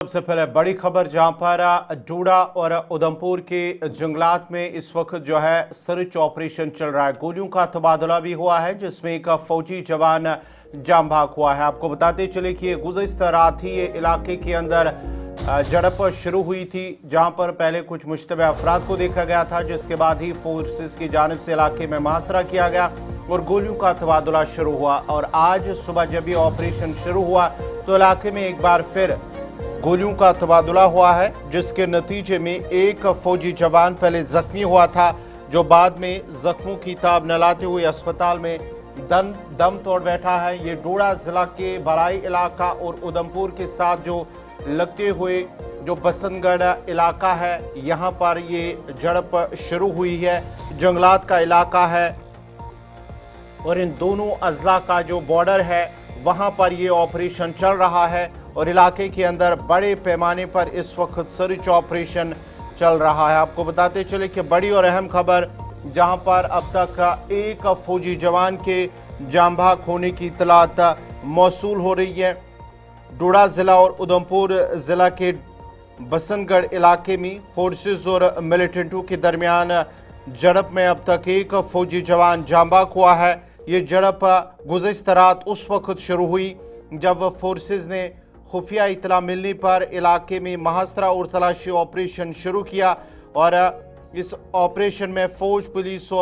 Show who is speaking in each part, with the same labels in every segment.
Speaker 1: सबसे पहले बड़ी खबर जहां पर डोडा और उधमपुर के जंगलात में इस वक्त जो है सर्च ऑपरेशन चल रहा है। गोलियों का तबादला भी हुआ है जिसमें एक फौजी जवान जाम भाग हुआ है। आपको बताते चले कि ये गुज़िश्ता रात ही ये इलाके के अंदर झड़प शुरू हुई थी, जहां पर पहले कुछ मुश्तबे अफराद को देखा गया था, जिसके बाद ही फोर्सेस की जानिब से इलाके में मुहासरा किया गया और गोलियों का तबादला शुरू हुआ। और आज सुबह जब ये ऑपरेशन शुरू हुआ तो इलाके में एक बार फिर गोलियों का तबादला हुआ है, जिसके नतीजे में एक फौजी जवान पहले जख्मी हुआ था, जो बाद में जख्मों की ताब न लाते हुए अस्पताल में दम तोड़ बैठा है। ये डोडा जिला के बलाई इलाका और उधमपुर के साथ जो लगते हुए जो बसंतगढ़ इलाका है, यहाँ पर ये झड़प शुरू हुई है। जंगलात का इलाका है और इन दोनों अजला का जो बॉर्डर है वहाँ पर ये ऑपरेशन चल रहा है और इलाके के अंदर बड़े पैमाने पर इस वक्त सर्च ऑपरेशन चल रहा है। आपको बताते चले कि बड़ी और अहम खबर, जहां पर अब तक एक फौजी जवान के जाम भाग होने की इत्तलात मौसूल हो रही है। डोडा जिला और उधमपुर जिला के बसंतगढ़ इलाके में फोर्सेस और मिलिटेंटों के दरमियान झड़प में अब तक एक फौजी जवान जाम भाग हुआ है। ये झड़प गुज़िश्ता रात उस वक्त शुरू हुई जब फोर्सेस ने खुफिया इतला मिलने पर इलाके में मुहासरा और तलाशी ऑपरेशन शुरू किया और इस ऑपरेशन में फौज, पुलिस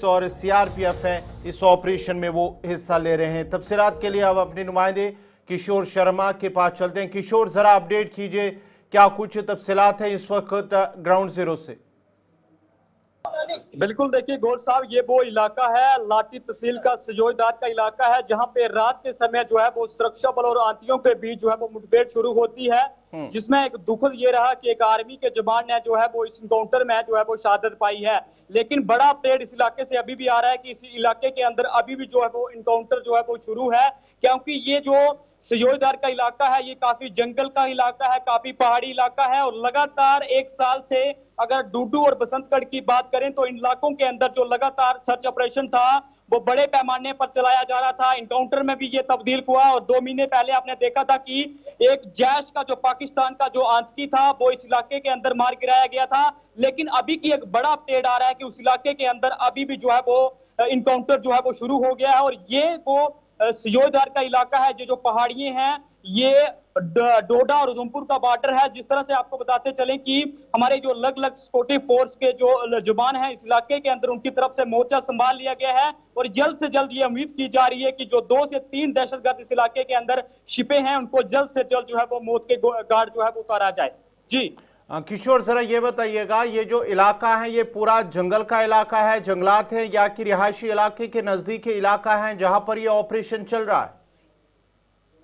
Speaker 1: और सीआरपीएफ है, इस ऑपरेशन में वो हिस्सा ले रहे हैं। तफसीलात के लिए अब अपने नुमाइंदे किशोर शर्मा के पास चलते हैं। किशोर, जरा अपडेट कीजिए, क्या कुछ तफसीलात है इस वक्त ग्राउंड जीरो से?
Speaker 2: बिल्कुल, देखिए गौर साहब, ये वो इलाका है, लाठी तहसील का सजोईदार का इलाका है, जहां पे रात के समय जो है वो सुरक्षा बल और आतंकियों के बीच जो है वो मुठभेड़ शुरू होती है, जिसमें एक दुखद ये रहा कि एक आर्मी के जवान ने जो है वो इस इनकाउंटर में जो है वो शहादत पाई है। लेकिन बड़ा अपडेट इस इलाके से अभी भी आ रहा है कि इस इलाके के अंदर अभी भी जो है वो इनकाउंटर जो है वो शुरू है, क्योंकि ये जो सजोईदार का इलाका है ये काफी जंगल का इलाका है, काफी पहाड़ी इलाका है और लगातार एक साल से अगर डूडू और बसंतगढ़ की बात करें तो इन इलाकों के अंदर जो लगातार सर्च ऑपरेशन था वो बड़े पैमाने पर चलाया जा रहा था। इनकाउंटर में भी ये तब्दील हुआ और 2 महीने पहले आपने देखा था कि एक जैश का जो पाकिस्तान का जो आतंकी था वो इस इलाके के अंदर मार गिराया गया था। लेकिन अभी की एक बड़ा अपडेट आ रहा है कि उस इलाके के अंदर अभी भी जो है वो इनकाउंटर जो है वो शुरू हो गया है और ये वो सजोईदार का इलाका है, जो पहाड़ियां हैं, ये डोडा और उधमपुर का बॉर्डर है। जिस तरह से आपको बताते चलें कि हमारे जो अलग अलग सिक्योरिटी फोर्स के जो जवान हैं इस इलाके के अंदर, उनकी तरफ से मोर्चा संभाल लिया गया है और जल्द से जल्द ये उम्मीद की जा रही है कि जो 2 से 3 दहशतगर्द इस इलाके के अंदर छिपे हैं उनको जल्द से जल्द जो है वो मौत के घाट जो है वो उतारा जाए। जी
Speaker 1: किशोर, जरा ये बताइएगा, ये जो इलाका है ये पूरा जंगल का इलाका है, जंगलात है, या कि रिहायशी इलाके के नजदीक इलाका है जहां पर ये ऑपरेशन चल रहा है?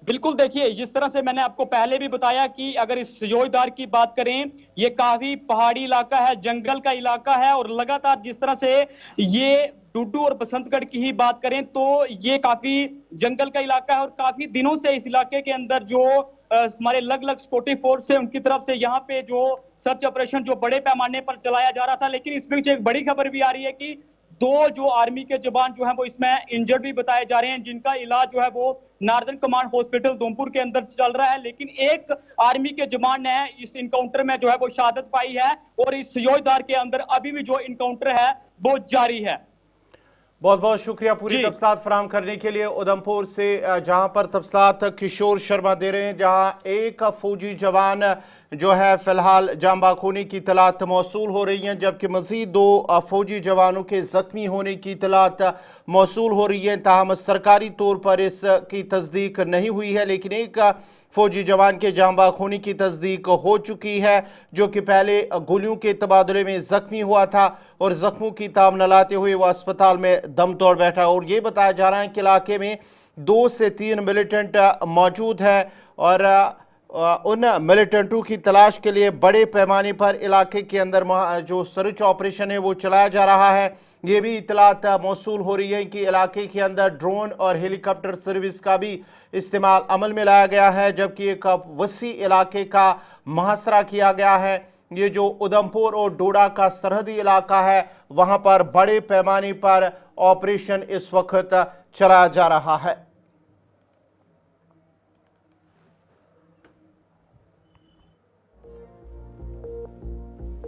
Speaker 2: बिल्कुल, देखिए जिस तरह से मैंने आपको पहले भी बताया कि अगर इस सजोईदार की बात करें, ये काफी पहाड़ी इलाका है, जंगल का इलाका है और लगातार जिस तरह से ये डूडू और बसंतगढ़ की ही बात करें तो ये काफी जंगल का इलाका है और काफी दिनों से इस इलाके के अंदर जो हमारे अलग अलग सिक्योरिटी फोर्स है उनकी तरफ से यहाँ पे जो सर्च ऑपरेशन जो बड़े पैमाने पर चलाया जा रहा था। लेकिन इस बीच एक बड़ी खबर भी आ रही है कि 2 जो आर्मी के जवान जो है वो इसमें इंजर्ड भी बताए जा रहे हैं, जिनका इलाज जो है वो नॉर्दर्न कमांड हॉस्पिटल उधमपुर के अंदर चल रहा है। लेकिन एक आर्मी के जवान ने इस इनकाउंटर में जो है वो शहादत पाई है और इस सजोईदार के अंदर अभी भी जो इनकाउंटर है वो जारी है।
Speaker 1: बहुत बहुत शुक्रिया पूरी तफसीलात फराहम करने के लिए उधमपुर से, जहां पर तफसीलात किशोर शर्मा दे रहे हैं, जहां एक फौजी जवान जो है फिलहाल जाम भाग होने की इत्तलात मौसूल हो रही हैं, जबकि मजीद 2 फौजी जवानों के जख्मी होने की इत्तलात मौसूल हो रही हैं। ताहम सरकारी तौर पर इसकी तस्दीक नहीं हुई है, लेकिन एक फौजी जवान के जाम भाग होने की तस्दीक हो चुकी है, जो कि पहले गोलियों के तबादले में जख्मी हुआ था और जख्मों की ताब न लाते हुए वह अस्पताल में दम तोड़ बैठा। और ये बताया जा रहा है कि इलाके में 2 से 3 मिलिटेंट मौजूद है और उन मिलिटेंटों की तलाश के लिए बड़े पैमाने पर इलाके के अंदर जो सर्च ऑपरेशन है वो चलाया जा रहा है। ये भी इतलात मौसूल हो रही है कि इलाके के अंदर ड्रोन और हेलीकॉप्टर सर्विस का भी इस्तेमाल अमल में लाया गया है, जबकि एक वसी इलाके का मुहासरा किया गया है। ये जो उधमपुर और डोडा का सरहदी इलाका है वहां पर बड़े पैमाने पर ऑपरेशन इस वक्त चलाया जा रहा है।